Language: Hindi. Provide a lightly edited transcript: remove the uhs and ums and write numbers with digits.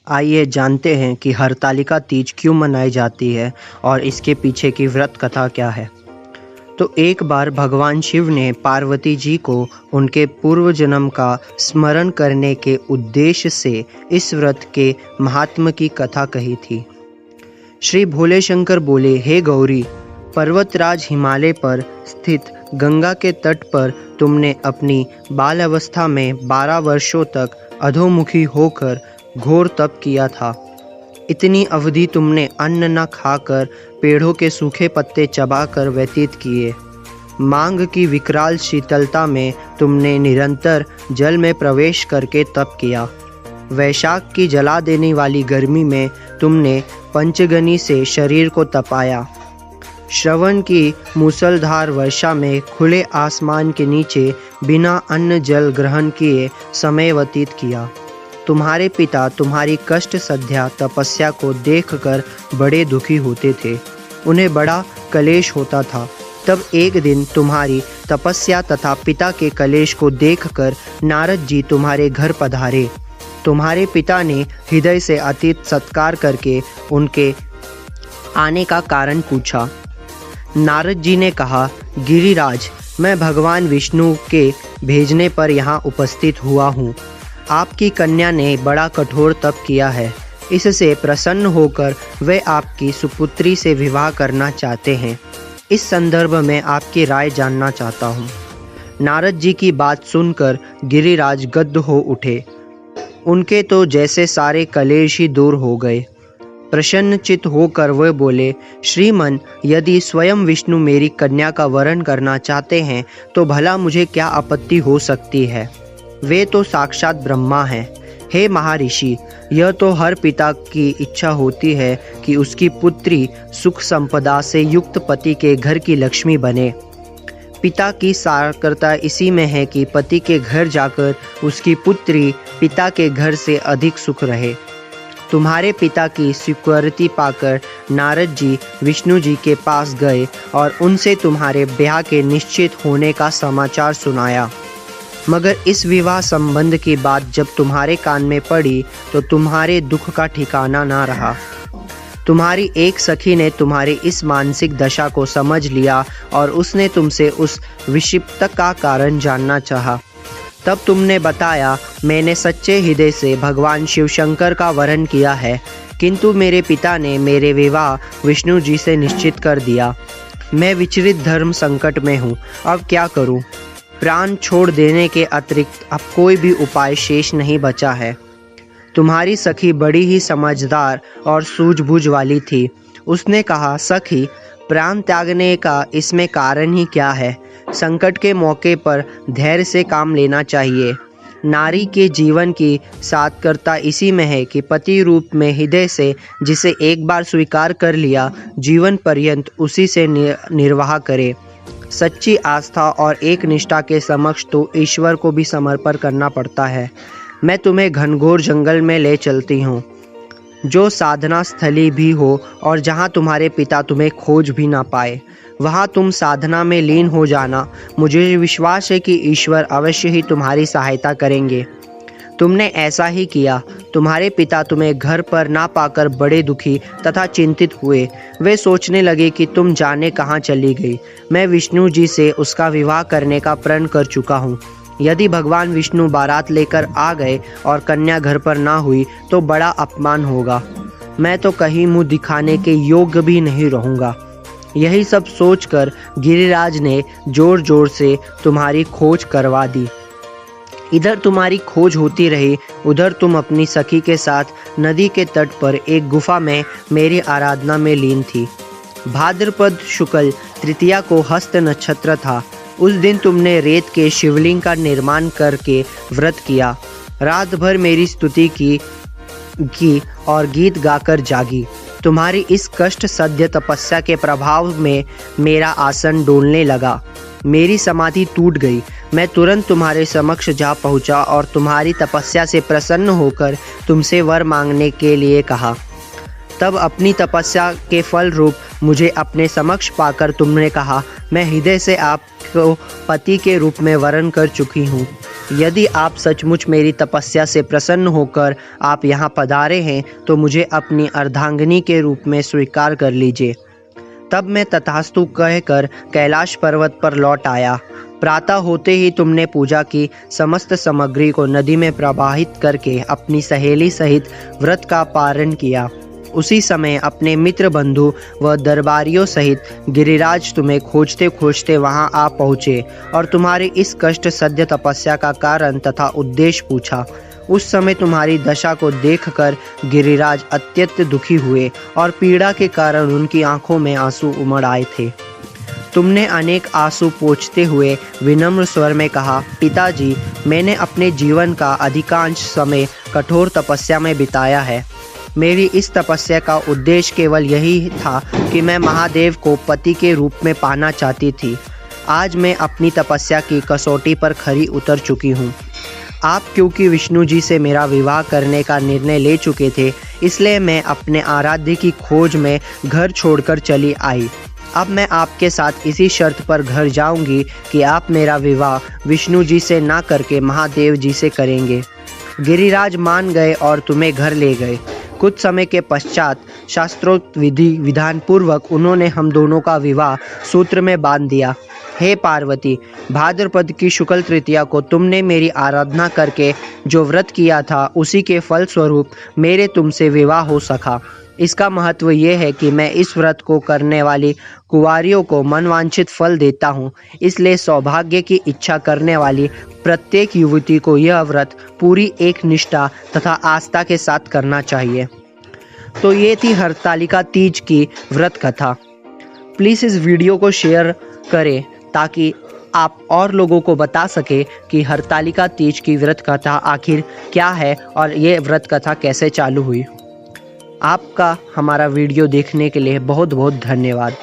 आइए जानते हैं कि हरतालिका तीज क्यों मनाई जाती है और इसके पीछे की व्रत कथा क्या है। तो एक बार भगवान शिव ने पार्वती जी को उनके पूर्व जन्म का स्मरण करने के उद्देश्य से इस व्रत के महात्म्य की कथा कही थी। श्री भोले शंकर बोले, हे गौरी, पर्वतराज हिमालय पर स्थित गंगा के तट पर तुमने अपनी बाल अवस्था में 12 वर्षों तक अधोमुखी होकर घोर तप किया था। इतनी अवधि तुमने अन्न न खाकर पेड़ों के सूखे पत्ते चबाकर व्यतीत किए। मांग की विकराल शीतलता में तुमने निरंतर जल में प्रवेश करके तप किया। वैशाख की जला देने वाली गर्मी में तुमने पंचगनी से शरीर को तपाया। श्रवण की मूसलधार वर्षा में खुले आसमान के नीचे बिना अन्न जल ग्रहण किए समय व्यतीत किया। तुम्हारे पिता तुम्हारी कष्ट सध्या तपस्या को देखकर बड़े दुखी होते थे। उन्हें बड़ा कलेश होता था। तब एक दिन तुम्हारी तपस्या तथा पिता के कलेश को देखकर नारद जी तुम्हारे घर पधारे। तुम्हारे पिता ने हृदय से अतीत सत्कार करके उनके आने का कारण पूछा। नारद जी ने कहा, गिरिराज, मैं भगवान विष्णु के भेजने पर यहाँ उपस्थित हुआ हूँ। आपकी कन्या ने बड़ा कठोर तप किया है। इससे प्रसन्न होकर वे आपकी सुपुत्री से विवाह करना चाहते हैं। इस संदर्भ में आपकी राय जानना चाहता हूँ। नारद जी की बात सुनकर गिरिराज गद्द हो उठे। उनके तो जैसे सारे कलेश ही दूर हो गए। प्रसन्नचित होकर वे बोले, श्रीमन, यदि स्वयं विष्णु मेरी कन्या का वरण करना चाहते हैं तो भला मुझे क्या आपत्ति हो सकती है। वे तो साक्षात ब्रह्मा हैं। हे महर्षि, यह तो हर पिता की इच्छा होती है कि उसकी पुत्री सुख संपदा से युक्त पति के घर की लक्ष्मी बने। पिता की सार्थकता इसी में है कि पति के घर जाकर उसकी पुत्री पिता के घर से अधिक सुख रहे। तुम्हारे पिता की स्वीकृति पाकर नारद जी विष्णु जी के पास गए और उनसे तुम्हारे ब्याह के निश्चित होने का समाचार सुनाया। मगर इस विवाह संबंध की बात जब तुम्हारे कान में पड़ी तो तुम्हारे दुख का ठिकाना ना रहा। तुम्हारी एक सखी ने तुम्हारी इस मानसिक दशा को समझ लिया और उसने तुमसे उस विक्षिप्त का कारण जानना चाहा। तब तुमने बताया, मैंने सच्चे हृदय से भगवान शिव शंकर का वरण किया है, किंतु मेरे पिता ने मेरे विवाह विष्णु जी से निश्चित कर दिया। मैं विचलित धर्म संकट में हूँ, अब क्या करूँ। प्राण छोड़ देने के अतिरिक्त अब कोई भी उपाय शेष नहीं बचा है। तुम्हारी सखी बड़ी ही समझदार और सूझबूझ वाली थी। उसने कहा, सखी, प्राण त्यागने का इसमें कारण ही क्या है। संकट के मौके पर धैर्य से काम लेना चाहिए। नारी के जीवन की सार्थकता इसी में है कि पति रूप में हृदय से जिसे एक बार स्वीकार कर लिया, जीवन पर्यंत उसी से निर्वाह करे। सच्ची आस्था और एक निष्ठा के समक्ष तो ईश्वर को भी समर्पण करना पड़ता है। मैं तुम्हें घनघोर जंगल में ले चलती हूँ, जो साधना स्थली भी हो और जहाँ तुम्हारे पिता तुम्हें खोज भी ना पाए। वहाँ तुम साधना में लीन हो जाना। मुझे विश्वास है कि ईश्वर अवश्य ही तुम्हारी सहायता करेंगे। तुमने ऐसा ही किया। तुम्हारे पिता तुम्हें घर पर ना पाकर बड़े दुखी तथा चिंतित हुए। वे सोचने लगे कि तुम जाने कहाँ चली गई। मैं विष्णु जी से उसका विवाह करने का प्रण कर चुका हूँ। यदि भगवान विष्णु बारात लेकर आ गए और कन्या घर पर ना हुई तो बड़ा अपमान होगा। मैं तो कहीं मुँह दिखाने के योग्य भी नहीं रहूँगा। यही सब सोचकर गिरिराज ने जोर जोर से तुम्हारी खोज करवा दी। इधर तुम्हारी खोज होती रही, उधर तुम अपनी सखी के साथ नदी के तट पर एक गुफा में मेरी आराधना में लीन थी। भाद्रपद शुक्ल तृतीया को हस्त नक्षत्र था। उस दिन तुमने रेत के शिवलिंग का निर्माण करके व्रत किया। रात भर मेरी स्तुति की और गीत गाकर जागी। तुम्हारी इस कष्ट सध्य तपस्या के प्रभाव में मेरा आसन डोलने लगा। मेरी समाधि टूट गई। मैं तुरंत तुम्हारे समक्ष जा पहुंचा और तुम्हारी तपस्या से प्रसन्न होकर तुमसे वर मांगने के लिए कहा। तब अपनी तपस्या के फल रूप मुझे अपने समक्ष पाकर तुमने कहा, मैं हृदय से आपको पति के रूप में वरण कर चुकी हूँ। यदि आप सचमुच मेरी तपस्या से प्रसन्न होकर आप यहाँ पधारे हैं तो मुझे अपनी अर्धांगिनी के रूप में स्वीकार कर लीजिए। तब मैं तथास्तु कहकर कैलाश पर्वत पर लौट आया। प्रातः होते ही तुमने पूजा की समस्त सामग्री को नदी में प्रवाहित करके अपनी सहेली सहित व्रत का पारण किया। उसी समय अपने मित्र बंधु व दरबारियों सहित गिरिराज तुम्हें खोजते खोजते वहां आ पहुँचे और तुम्हारी इस कष्ट सद्य तपस्या का कारण तथा उद्देश्य पूछा। उस समय तुम्हारी दशा को देखकर गिरिराज अत्यंत दुखी हुए और पीड़ा के कारण उनकी आंखों में आंसू उमड़ आए थे। तुमने अनेक आंसू पोंछते हुए विनम्र स्वर में कहा, पिताजी, मैंने अपने जीवन का अधिकांश समय कठोर तपस्या में बिताया है। मेरी इस तपस्या का उद्देश्य केवल यही था कि मैं महादेव को पति के रूप में पाना चाहती थी। आज मैं अपनी तपस्या की कसौटी पर खरी उतर चुकी हूँ। आप क्योंकि विष्णु जी से मेरा विवाह करने का निर्णय ले चुके थे, इसलिए मैं अपने आराध्य की खोज में घर छोड़कर चली आई। अब मैं आपके साथ इसी शर्त पर घर जाऊंगी कि आप मेरा विवाह विष्णु जी से ना करके महादेव जी से करेंगे। गिरिराज मान गए और तुम्हें घर ले गए। कुछ समय के पश्चात शास्त्रोक्त विधि विधान पूर्वक उन्होंने हम दोनों का विवाह सूत्र में बांध दिया। हे पार्वती, भाद्रपद की शुक्ल तृतीया को तुमने मेरी आराधना करके जो व्रत किया था उसी के फल स्वरूप मेरे तुमसे विवाह हो सका। इसका महत्व ये है कि मैं इस व्रत को करने वाली कुंवारियों को मनवांछित फल देता हूँ। इसलिए सौभाग्य की इच्छा करने वाली प्रत्येक युवती को यह व्रत पूरी एक निष्ठा तथा आस्था के साथ करना चाहिए। तो ये थी हरतालिका तीज की व्रत कथा। प्लीज़ इस वीडियो को शेयर करें ताकि आप और लोगों को बता सके कि हरतालिका तीज की व्रत कथा आखिर क्या है और ये व्रत कथा कैसे चालू हुई। आपका हमारा वीडियो देखने के लिए बहुत बहुत धन्यवाद।